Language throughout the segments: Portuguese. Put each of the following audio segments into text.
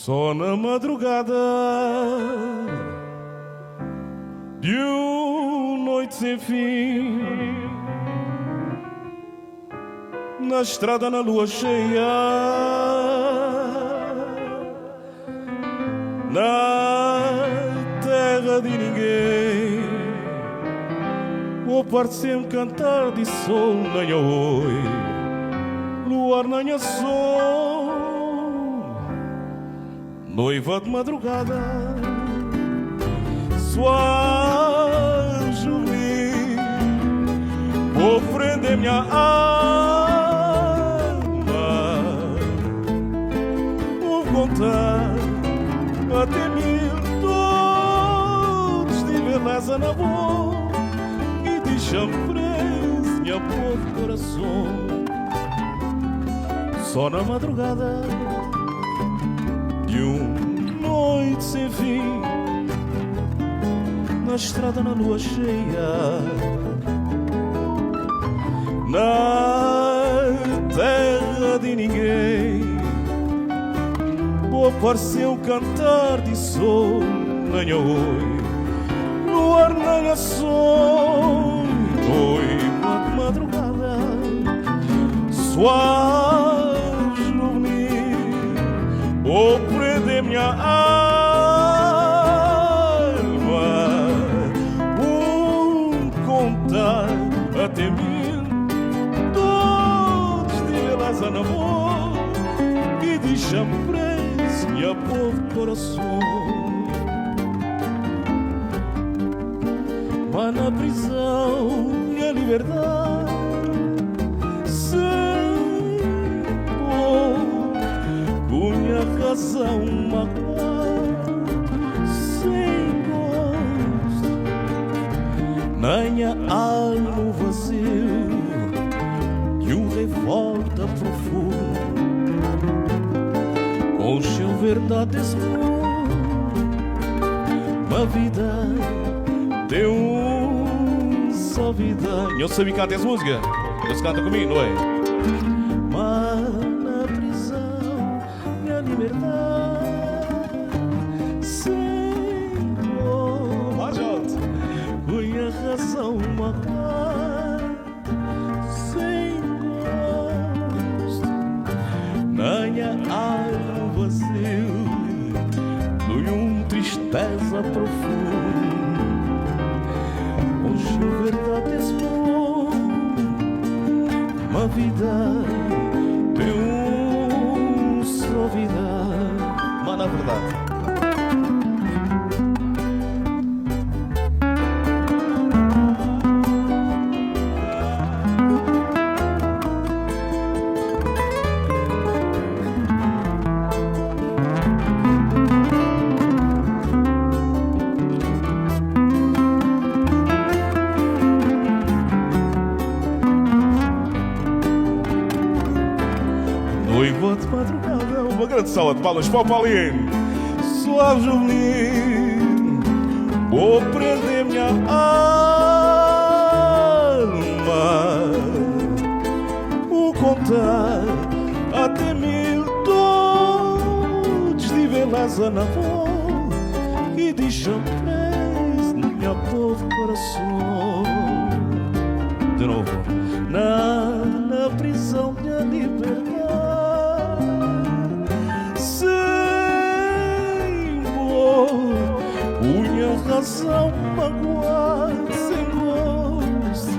Só na madrugada de uma noite sem fim, na estrada na lua cheia, na terra de ninguém, o par-se cantar de sol nanha oi, luar nanha sol, noiva de madrugada, sua juventude ofrende minha alma, vou contar até 1000 todos de beleza na boca e de champrez minha povo coração. Só na madrugada de uma noite sem fim, na estrada na lua cheia, na terra de ninguém, apareceu cantar de sol, nanha oi, luar nanha sol, noiva de madrugada, suave juvenil, prende minha alma, contar até 1000 todos de beleza na boca e de champrez minha povo coração. Mas na prisão minha liberdade sem punha razão magoada, sem gosto, na minha alma vazio e revolta profundo, com seu verdade uma vida deu só vida. Eu sei cantar essa música, eles cantam comigo, não é? Mas na prisão minha liberdade sem gosto, minha razão magoada, sem gosto, na minha alma vazio, numa tristeza profunda, hoje verdade é uma vida tem só vida, mas na verdade noiva de madrugada, uma grande salva de palmas para o Paulinho. Suave juvenil, vou prender minha alma, vou contar até 1000 todos de beleza na voz e de champrez minha povo coração. De novo, na prisão minha liberdade, punha razão magoada, sem gosto,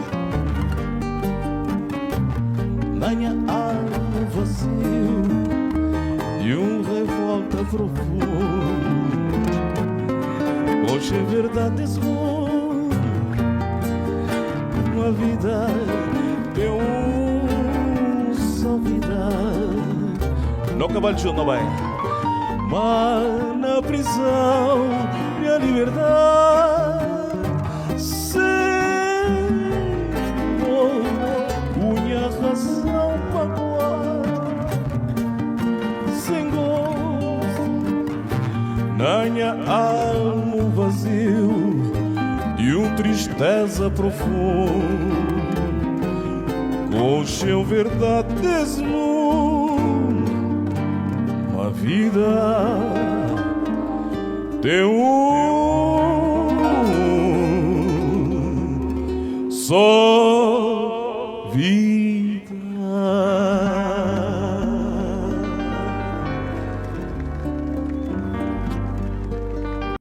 na minha alma vazio de revolta profunda, hoje é verdade uma vida deu só vida. Não cavalo junto, não vai. Mas na prisão minha liberdade sem punha razão magoada, sem gosto, na minha alma vazio de tristeza profunda, com seu verdade uma vida Tem um